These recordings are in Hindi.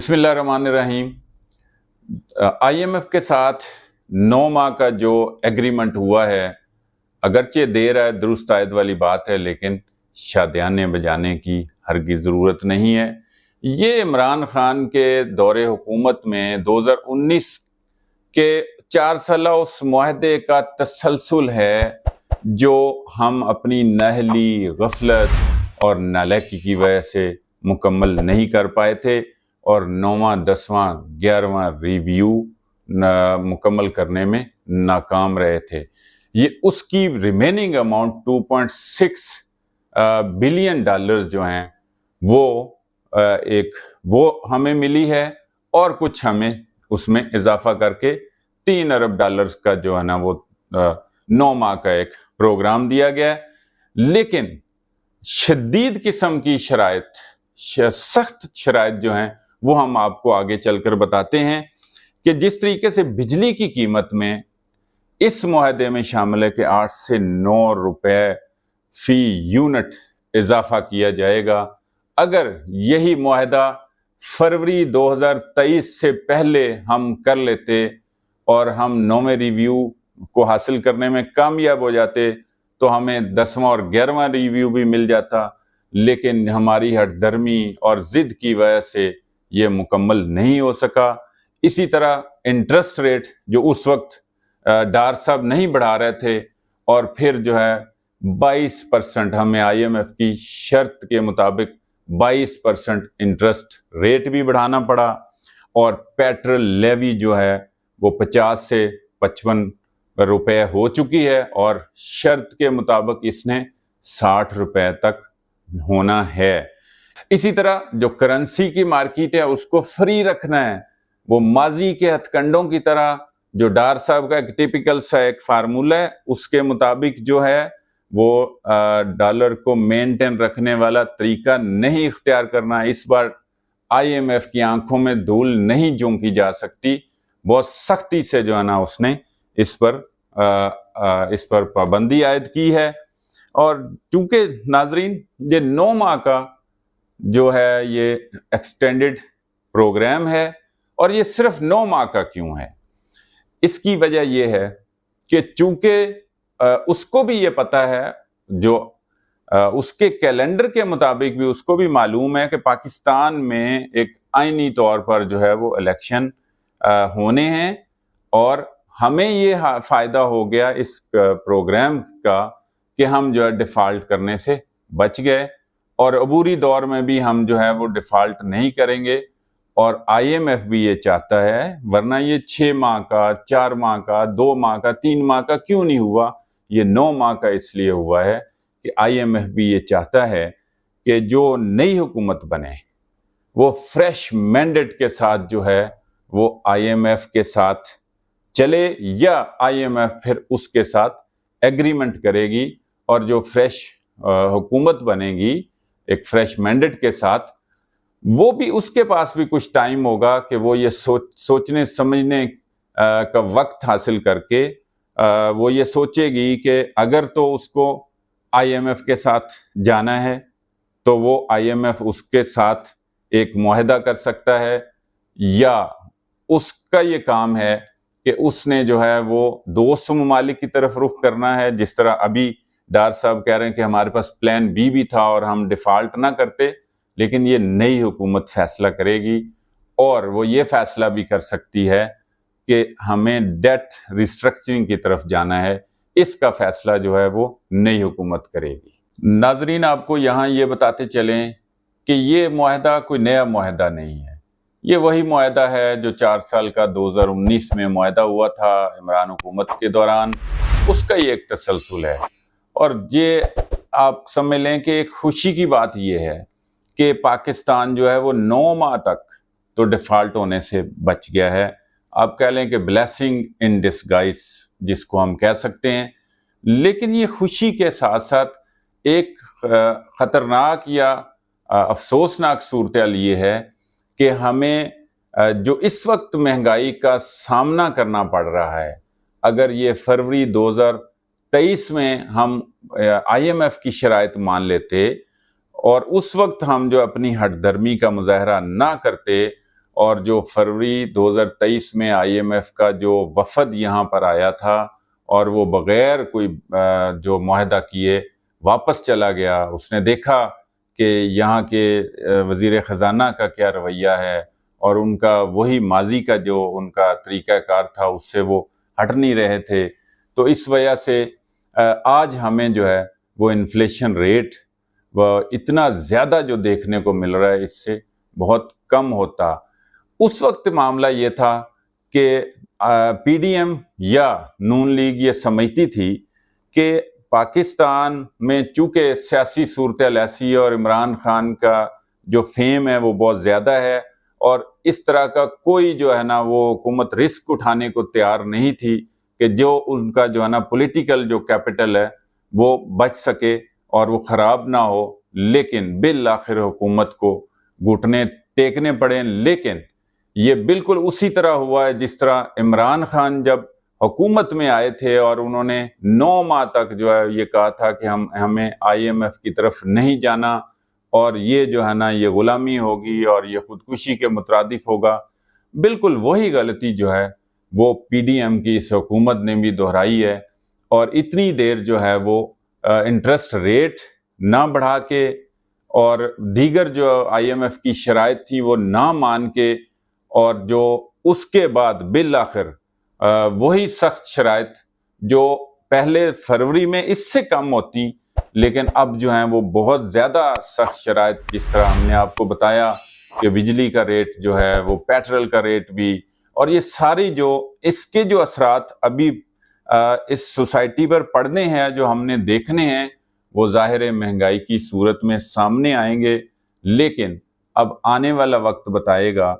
बिस्मिल्लाहिर्रहमानिर्रहीम। आईएमएफ के साथ 9 माह का जो एग्रीमेंट हुआ है, अगरचे देर है, दुरुस्त आयत वाली बात है, लेकिन शादियाने बजाने की हरगिज़ ज़रूरत नहीं है। ये इमरान खान के दौरे हुकूमत में 2019 के 4 साला उस मुआहदे का तसलसल है जो हम अपनी नाअहली, गफलत और नालायकी की वजह से मुकम्मल नहीं कर पाए थे और 9वां, 10वां, 11वां रिव्यू मुकम्मल करने में नाकाम रहे थे। ये उसकी रिमेनिंग अमाउंट 2.6 बिलियन डॉलर्स जो हैं वो हमें मिली है और कुछ हमें उसमें इजाफा करके 3 अरब डॉलर्स का जो है ना वो 9 माह का एक प्रोग्राम दिया गया है। लेकिन शदीद किस्म की शराइत, सख्त शराइत जो हैं वो हम आपको आगे चलकर बताते हैं कि जिस तरीके से बिजली की कीमत में इस मुआहदे में शामिल है कि 8 से 9 रुपए फी यूनिट इजाफा किया जाएगा। अगर यही मुआहदा फरवरी 2023 से पहले हम कर लेते और हम 9वें रिव्यू को हासिल करने में कामयाब हो जाते तो हमें 10वां और 11वां रिव्यू भी मिल जाता, लेकिन हमारी हठधर्मी और जिद की वजह से ये मुकम्मल नहीं हो सका। इसी तरह इंटरेस्ट रेट जो उस वक्त डार साहब नहीं बढ़ा रहे थे और फिर जो है 22% हमें आईएमएफ की शर्त के मुताबिक 22% इंटरेस्ट रेट भी बढ़ाना पड़ा और पेट्रोल लेवी जो है वो 50 से 55 रुपए हो चुकी है और शर्त के मुताबिक इसने 60 रुपए तक होना है। इसी तरह जो करेंसी की मार्केट है उसको फ्री रखना है। वो माजी के हथकंडों की तरह जो डार साहब का एक टिपिकल सा एक फार्मूला है उसके मुताबिक जो है वो डॉलर को मेंटेन रखने वाला तरीका नहीं इख्तियार करना। इस बार आईएमएफ की आंखों में धूल नहीं झोंकी जा सकती। बहुत सख्ती से जो है ना उसने इस पर पाबंदी आयद की है। और चूंकि नाजरीन ये 9 माह का जो है ये एक्सटेंडेड प्रोग्राम है और ये सिर्फ 9 माह का क्यों है, इसकी वजह यह है कि चूंकि उसको भी ये पता है, जो उसके कैलेंडर के मुताबिक भी उसको भी मालूम है कि पाकिस्तान में एक आईनी तौर पर जो है वो इलेक्शन होने हैं और हमें ये फायदा हो गया इस प्रोग्राम का कि हम जो है डिफॉल्ट करने से बच गए और अबूरी दौर में भी हम जो है वो डिफॉल्ट नहीं करेंगे। और आईएमएफ भी ये चाहता है, वरना ये 6 माह का, 4 माह का, 2 माह का, 3 माह का क्यों नहीं हुआ, ये 9 माह का इसलिए हुआ है कि आईएमएफ भी ये चाहता है कि जो नई हुकूमत बने वो फ्रेश मैंडेट के साथ जो है वो आईएमएफ के साथ चले या आईएमएफ फिर उसके साथ एग्रीमेंट करेगी और जो फ्रेश हुकूमत बनेगी एक फ्रेश मैंडेट के साथ, वो भी उसके पास भी कुछ टाइम होगा कि वो ये सोचने समझने का वक्त हासिल करके वो ये सोचेगी कि अगर तो उसको आईएमएफ के साथ जाना है तो वो आईएमएफ उसके साथ एक मुआहदा कर सकता है, या उसका ये काम है कि उसने जो है वो दोस्त ममालिक की तरफ रुख करना है। जिस तरह अभी डार साहब कह रहे हैं कि हमारे पास प्लान बी भी था और हम डिफॉल्ट ना करते, लेकिन ये नई हुकूमत फैसला करेगी और वो ये फैसला भी कर सकती है कि हमें डेट रिस्ट्रक्चरिंग की तरफ जाना है। इसका फैसला जो है वो नई हुकूमत करेगी। नाजरीन, आपको यहाँ ये बताते चलें कि ये मुआहदा कोई नया मुआहदा नहीं है। ये वही मुआहदा है जो 4 साल का 2019 में मुआहदा हुआ था इमरान हुकूमत के दौरान, उसका ये एक तसलसल है। और ये आप समझ लें कि एक खुशी की बात ये है कि पाकिस्तान जो है वो 9 माह तक तो डिफॉल्ट होने से बच गया है। आप कह लें कि ब्लेसिंग इन डिस्गाइज जिसको हम कह सकते हैं। लेकिन ये खुशी के साथ साथ एक खतरनाक या अफसोसनाक सूरत ये है कि हमें जो इस वक्त महंगाई का सामना करना पड़ रहा है, अगर ये फरवरी 2023 में हम आईएमएफ की शराइत मान लेते और उस वक्त हम जो अपनी हठधर्मी का मुजाहरा ना करते और जो फरवरी 2023 में IMF का जो वफद यहाँ पर आया था और वो बगैर कोई जो मुआहदा किए वापस चला गया, उसने देखा कि यहाँ के वज़ीर ख़ज़ाना का क्या रवैया है और उनका वही माजी का जो उनका तरीक़ाकार था उससे वो हट नहीं रहे थे। तो इस वजह से आज हमें जो है वो इन्फ्लेशन रेट व इतना ज़्यादा जो देखने को मिल रहा है इससे बहुत कम होता। उस वक्त मामला ये था कि PDM या नून लीग ये समझती थी कि पाकिस्तान में चूँकि सियासी सूरत-ए-हाल ऐसी है और इमरान खान का जो फेम है वो बहुत ज़्यादा है और इस तरह का कोई जो है ना वो हुकूमत रिस्क उठाने को तैयार नहीं थी कि जो उनका जो है ना पॉलिटिकल जो कैपिटल है वो बच सके और वो ख़राब ना हो। लेकिन बिल आखिर हुकूमत को घुटने टेकने पड़े। लेकिन ये बिल्कुल उसी तरह हुआ है जिस तरह इमरान खान जब हुकूमत में आए थे और उन्होंने 9 माह तक जो है ये कहा था कि हमें IMF की तरफ नहीं जाना और ये जो है ना ये गुलामी होगी और ये खुदकुशी के मुतरादिफ होगा। बिल्कुल वही गलती जो है वो PDM की इस हुकूमत ने भी दोहराई है और इतनी देर जो है वो इंटरेस्ट रेट ना बढ़ा के और दीगर जो IMF की शराइत थी वो ना मान के और जो उसके बाद बिल आखिर वही सख्त शराइत जो पहले फरवरी में इससे कम होती, लेकिन अब जो है वो बहुत ज़्यादा सख्त शराइत, जिस तरह हमने आपको बताया कि बिजली का रेट जो है वो पेट्रोल का रेट भी, और ये सारी जो इसके जो असरात अभी इस सोसाइटी पर पड़ने हैं जो हमने देखने हैं वो ज़ाहिर महंगाई की सूरत में सामने आएंगे। लेकिन अब आने वाला वक्त बताएगा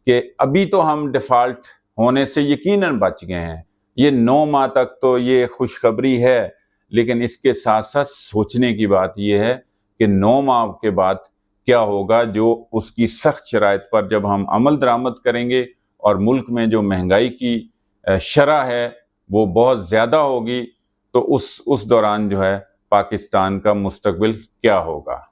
कि अभी तो हम डिफ़ॉल्ट होने से यकीनन बच गए हैं। ये 9 माह तक तो ये खुशखबरी है, लेकिन इसके साथ साथ सोचने की बात यह है कि 9 माह के बाद क्या होगा, जो उसकी सख्त शराइत पर जब हम अमल दरामद करेंगे और मुल्क में जो महंगाई की शरह है वो बहुत ज़्यादा होगी, तो उस दौरान जो है पाकिस्तान का मुस्तकबिल क्या होगा।